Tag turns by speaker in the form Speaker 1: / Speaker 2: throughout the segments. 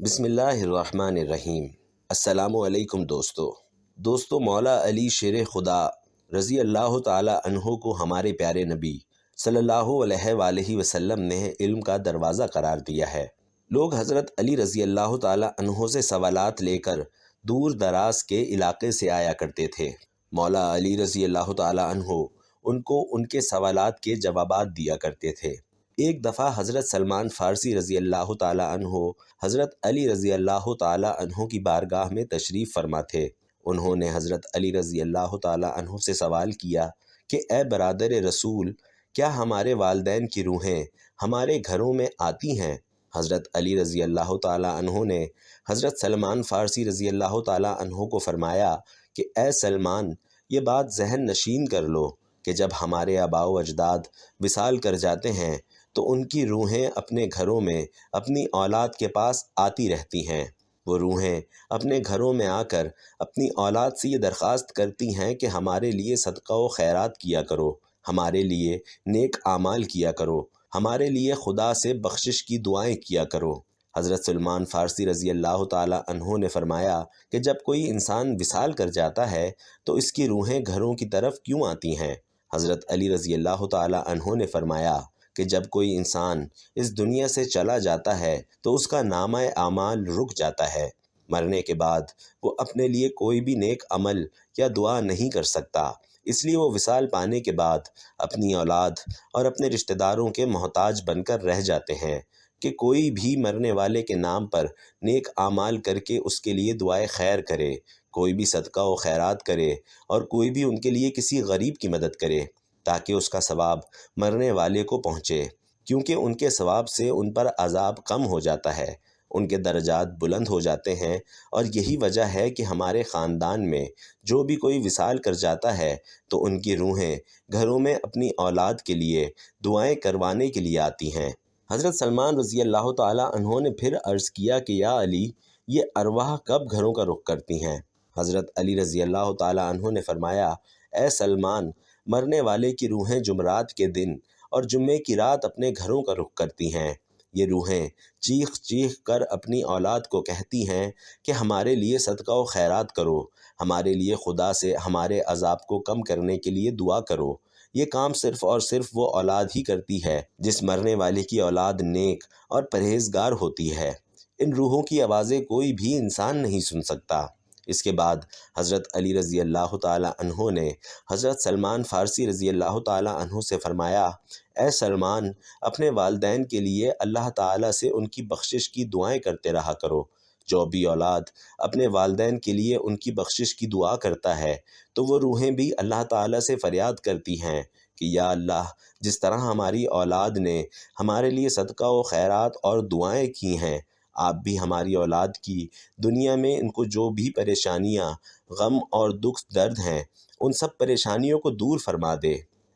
Speaker 1: بسم اللہ الرحمن الرحیم۔ السلام علیکم دوستو مولا علی شیر خدا رضی اللہ تعالی عنہ کو ہمارے پیارے نبی صلی اللہ علیہ وآلہ وسلم نے علم کا دروازہ قرار دیا ہے۔ لوگ حضرت علی رضی اللہ تعالی عنہ سے سوالات لے کر دور دراز کے علاقے سے آیا کرتے تھے۔ مولا علی رضی اللہ تعالی عنہ ان کو ان کے سوالات کے جوابات دیا کرتے تھے۔ ایک دفعہ حضرت سلمان فارسی رضی اللہ تعالی عنہ حضرت علی رضی اللہ تعالی عنہ کی بارگاہ میں تشریف فرما تھے۔ انہوں نے حضرت علی رضی اللہ تعالی عنہ سے سوال کیا کہ اے برادر رسول، کیا ہمارے والدین کی روحیں ہمارے گھروں میں آتی ہیں؟ حضرت علی رضی اللہ تعالی عنہ نے حضرت سلمان فارسی رضی اللہ تعالی عنہ کو فرمایا کہ اے سلمان، یہ بات ذہن نشین کر لو کہ جب ہمارے آباء و اجداد وصال کر جاتے ہیں تو ان کی روحیں اپنے گھروں میں اپنی اولاد کے پاس آتی رہتی ہیں۔ وہ روحیں اپنے گھروں میں آ کر اپنی اولاد سے یہ درخواست کرتی ہیں کہ ہمارے لیے صدقہ و خیرات کیا کرو، ہمارے لیے نیک اعمال کیا کرو، ہمارے لیے خدا سے بخشش کی دعائیں کیا کرو۔ حضرت سلمان فارسی رضی اللہ تعالی عنہ نے فرمایا کہ جب کوئی انسان وصال کر جاتا ہے تو اس کی روحیں گھروں کی طرف کیوں آتی ہیں؟ حضرت علی رضی اللہ تعالی عنہ نے فرمایا کہ جب کوئی انسان اس دنیا سے چلا جاتا ہے تو اس کا نامہ اعمال رک جاتا ہے۔ مرنے کے بعد وہ اپنے لیے کوئی بھی نیک عمل یا دعا نہیں کر سکتا، اس لیے وہ وصال پانے کے بعد اپنی اولاد اور اپنے رشتہ داروں کے محتاج بن کر رہ جاتے ہیں کہ کوئی بھی مرنے والے کے نام پر نیک اعمال کر کے اس کے لیے دعائے خیر کرے، کوئی بھی صدقہ و خیرات کرے اور کوئی بھی ان کے لیے کسی غریب کی مدد کرے تاکہ اس کا ثواب مرنے والے کو پہنچے، کیونکہ ان کے ثواب سے ان پر عذاب کم ہو جاتا ہے، ان کے درجات بلند ہو جاتے ہیں۔ اور یہی وجہ ہے کہ ہمارے خاندان میں جو بھی کوئی وصال کر جاتا ہے تو ان کی روحیں گھروں میں اپنی اولاد کے لیے دعائیں کروانے کے لیے آتی ہیں۔ حضرت سلمان رضی اللہ تعالی عنہ نے پھر عرض کیا کہ یا علی، یہ ارواح کب گھروں کا رخ کرتی ہیں؟ حضرت علی رضی اللہ تعالی عنہ نے فرمایا اے سلمان، مرنے والے کی روحیں جمعرات کے دن اور جمعے کی رات اپنے گھروں کا رخ کرتی ہیں۔ یہ روحیں چیخ چیخ کر اپنی اولاد کو کہتی ہیں کہ ہمارے لیے صدقہ و خیرات کرو، ہمارے لیے خدا سے ہمارے عذاب کو کم کرنے کے لیے دعا کرو۔ یہ کام صرف اور صرف وہ اولاد ہی کرتی ہے جس مرنے والے کی اولاد نیک اور پرہیزگار ہوتی ہے۔ ان روحوں کی آوازیں کوئی بھی انسان نہیں سن سکتا۔ اس کے بعد حضرت علی رضی اللہ تعالی عنہ نے حضرت سلمان فارسی رضی اللہ تعالی عنہ سے فرمایا اے سلمان، اپنے والدین کے لیے اللہ تعالی سے ان کی بخشش کی دعائیں کرتے رہا کرو۔ جو بھی اولاد اپنے والدین کے لیے ان کی بخشش کی دعا کرتا ہے تو وہ روحیں بھی اللہ تعالی سے فریاد کرتی ہیں کہ یا اللہ، جس طرح ہماری اولاد نے ہمارے لیے صدقہ و خیرات اور دعائیں کی ہیں، آپ بھی ہماری اولاد کی دنیا میں ان کو جو بھی پریشانیاں، غم اور دکھ درد ہیں، ان سب پریشانیوں کو دور فرما دے۔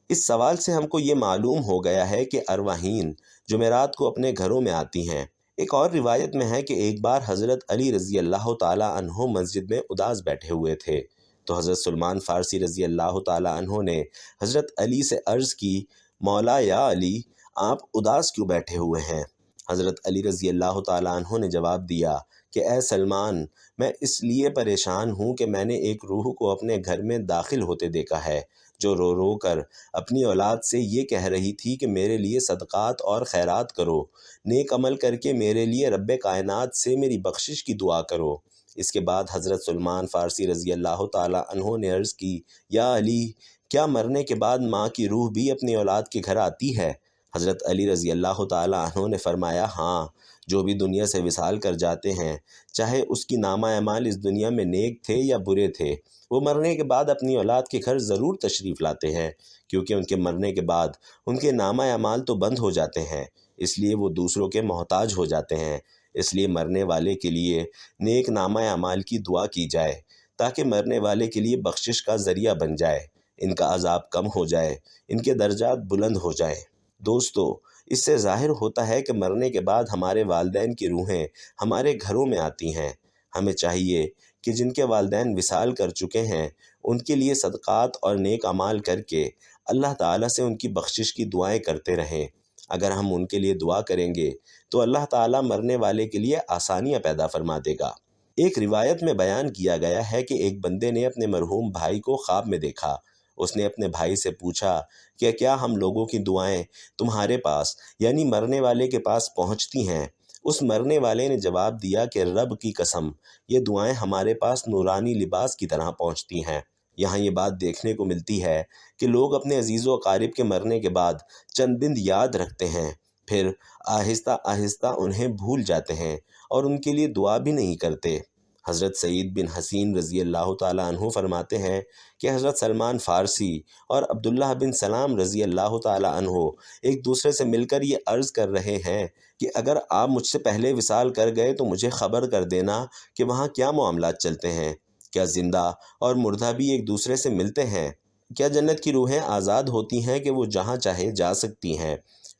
Speaker 1: اس سوال سے ہم کو یہ معلوم ہو گیا ہے کہ ارواحین جمعرات کو اپنے گھروں میں آتی ہیں۔ ایک اور روایت میں ہے کہ ایک بار حضرت علی رضی اللہ تعالی عنہ مسجد میں اداس بیٹھے ہوئے تھے تو حضرت سلمان فارسی رضی اللہ تعالی عنہ نے حضرت علی سے عرض کی مولا یا علی، آپ اداس کیوں بیٹھے ہوئے ہیں؟ حضرت علی رضی اللہ تعالی عنہ نے جواب دیا کہ اے سلمان، میں اس لیے پریشان ہوں کہ میں نے ایک روح کو اپنے گھر میں داخل ہوتے دیکھا ہے جو رو رو کر اپنی اولاد سے یہ کہہ رہی تھی کہ میرے لیے صدقات اور خیرات کرو، نیک عمل کر کے میرے لیے رب کائنات سے میری بخشش کی دعا کرو۔ اس کے بعد حضرت سلمان فارسی رضی اللہ تعالی عنہ نے عرض کی یا علی، کیا مرنے کے بعد ماں کی روح بھی اپنی اولاد کے گھر آتی ہے؟ حضرت علی رضی اللہ تعالی عنہ نے فرمایا ہاں، جو بھی دنیا سے وصال کر جاتے ہیں، چاہے اس کی نامہ اعمال اس دنیا میں نیک تھے یا برے تھے، وہ مرنے کے بعد اپنی اولاد کے گھر ضرور تشریف لاتے ہیں، کیونکہ ان کے مرنے کے بعد ان کے نامہ اعمال تو بند ہو جاتے ہیں، اس لیے وہ دوسروں کے محتاج ہو جاتے ہیں۔ اس لیے مرنے والے کے لیے نیک نامہ اعمال کی دعا کی جائے تاکہ مرنے والے کے لیے بخشش کا ذریعہ بن جائے، ان کا عذاب کم ہو جائے، ان کے درجات بلند ہو جائیں۔ دوستو، اس سے ظاہر ہوتا ہے کہ مرنے کے بعد ہمارے والدین کی روحیں ہمارے گھروں میں آتی ہیں۔ ہمیں چاہیے کہ جن کے والدین وصال کر چکے ہیں ان کے لیے صدقات اور نیک اعمال کر کے اللہ تعالیٰ سے ان کی بخشش کی دعائیں کرتے رہیں۔ اگر ہم ان کے لیے دعا کریں گے تو اللہ تعالیٰ مرنے والے کے لیے آسانیاں پیدا فرما دے گا۔ ایک روایت میں بیان کیا گیا ہے کہ ایک بندے نے اپنے مرحوم بھائی کو خواب میں دیکھا۔ اس نے اپنے بھائی سے پوچھا کہ کیا ہم لوگوں کی دعائیں تمہارے پاس یعنی مرنے والے کے پاس پہنچتی ہیں؟ اس مرنے والے نے جواب دیا کہ رب کی قسم، یہ دعائیں ہمارے پاس نورانی لباس کی طرح پہنچتی ہیں۔ یہاں یہ بات دیکھنے کو ملتی ہے کہ لوگ اپنے عزیز و اقارب کے مرنے کے بعد چند دن یاد رکھتے ہیں، پھر آہستہ آہستہ انہیں بھول جاتے ہیں اور ان کے لیے دعا بھی نہیں کرتے۔ حضرت سعید بن حسین رضی اللہ تعالیٰ عنہ فرماتے ہیں کہ حضرت سلمان فارسی اور عبداللہ بن سلام رضی اللہ تعالیٰ عنہ ایک دوسرے سے مل کر یہ عرض کر رہے ہیں کہ اگر آپ مجھ سے پہلے وصال کر گئے تو مجھے خبر کر دینا کہ وہاں کیا معاملات چلتے ہیں۔ کیا زندہ اور مردہ بھی ایک دوسرے سے ملتے ہیں؟ کیا جنت کی روحیں آزاد ہوتی ہیں کہ وہ جہاں چاہے جا سکتی ہیں؟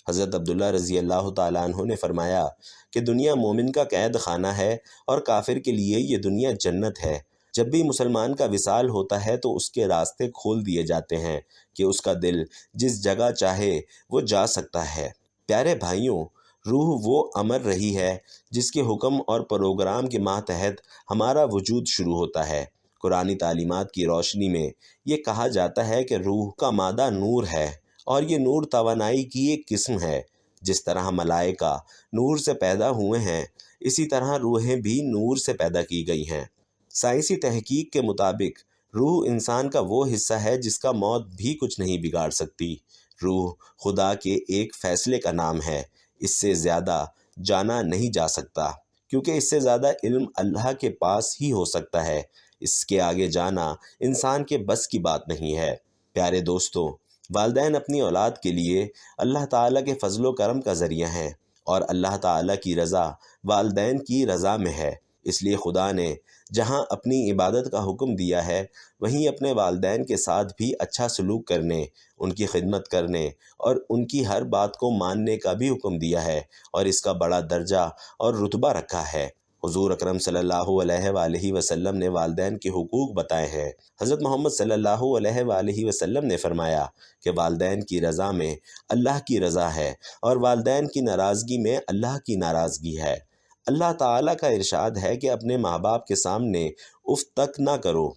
Speaker 1: حضرت عبداللہ رضی اللہ تعالیٰ عنہ نے فرمایا کہ دنیا مومن کا قید خانہ ہے اور کافر کے لیے یہ دنیا جنت ہے۔ جب بھی مسلمان کا وصال ہوتا ہے تو اس کے راستے کھول دیے جاتے ہیں کہ اس کا دل جس جگہ چاہے وہ جا سکتا ہے۔ پیارے بھائیوں، روح وہ امر رہی ہے جس کے حکم اور پروگرام کے ماتحت ہمارا وجود شروع ہوتا ہے۔ قرآنی تعلیمات کی روشنی میں یہ کہا جاتا ہے کہ روح کا مادہ نور ہے اور یہ نور توانائی کی ایک قسم ہے۔ جس طرح ملائکہ نور سے پیدا ہوئے ہیں، اسی طرح روحیں بھی نور سے پیدا کی گئی ہیں۔ سائنسی تحقیق کے مطابق روح انسان کا وہ حصہ ہے جس کا موت بھی کچھ نہیں بگاڑ سکتی۔ روح خدا کے ایک فیصلے کا نام ہے، اس سے زیادہ جانا نہیں جا سکتا، کیونکہ اس سے زیادہ علم اللہ کے پاس ہی ہو سکتا ہے۔ اس کے آگے جانا انسان کے بس کی بات نہیں ہے۔ پیارے دوستو، والدین اپنی اولاد کے لیے اللہ تعالیٰ کے فضل و کرم کا ذریعہ ہیں، اور اللہ تعالیٰ کی رضا والدین کی رضا میں ہے۔ اس لیے خدا نے جہاں اپنی عبادت کا حکم دیا ہے، وہیں اپنے والدین کے ساتھ بھی اچھا سلوک کرنے، ان کی خدمت کرنے اور ان کی ہر بات کو ماننے کا بھی حکم دیا ہے، اور اس کا بڑا درجہ اور رتبہ رکھا ہے۔ حضور اکرم صلی اللہ علیہ وآلہ وسلم نے والدین کے حقوق بتائے ہیں۔ حضرت محمد صلی اللہ علیہ وآلہ وسلم نے فرمایا کہ والدین کی رضا میں اللہ کی رضا ہے، اور والدین کی ناراضگی میں اللہ کی ناراضگی ہے۔ اللہ تعالیٰ کا ارشاد ہے کہ اپنے ماں باپ کے سامنے اف تک نہ کرو۔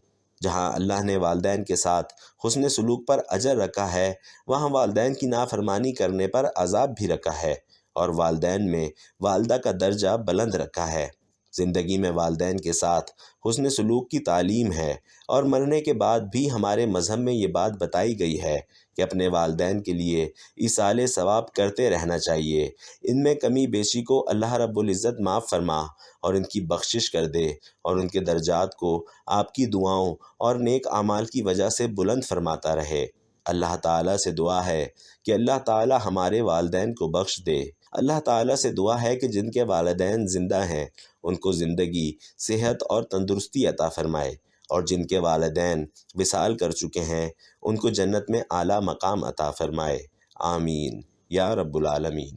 Speaker 1: جہاں اللہ نے والدین کے ساتھ حسن سلوک پر اجر رکھا ہے، وہاں والدین کی نافرمانی کرنے پر عذاب بھی رکھا ہے، اور والدین میں والدہ کا درجہ بلند رکھا ہے۔ زندگی میں والدین کے ساتھ حسن سلوک کی تعلیم ہے، اور مرنے کے بعد بھی ہمارے مذہب میں یہ بات بتائی گئی ہے کہ اپنے والدین کے لیے ایصال ثواب کرتے رہنا چاہیے۔ ان میں کمی بیشی کو اللہ رب العزت معاف فرما اور ان کی بخشش کر دے، اور ان کے درجات کو آپ کی دعاؤں اور نیک اعمال کی وجہ سے بلند فرماتا رہے۔ اللہ تعالیٰ سے دعا ہے کہ اللہ تعالیٰ ہمارے والدین کو بخش دے۔ اللہ تعالیٰ سے دعا ہے کہ جن کے والدین زندہ ہیں ان کو زندگی، صحت اور تندرستی عطا فرمائے، اور جن کے والدین وصال کر چکے ہیں ان کو جنت میں اعلیٰ مقام عطا فرمائے۔ آمین یا رب العالمین۔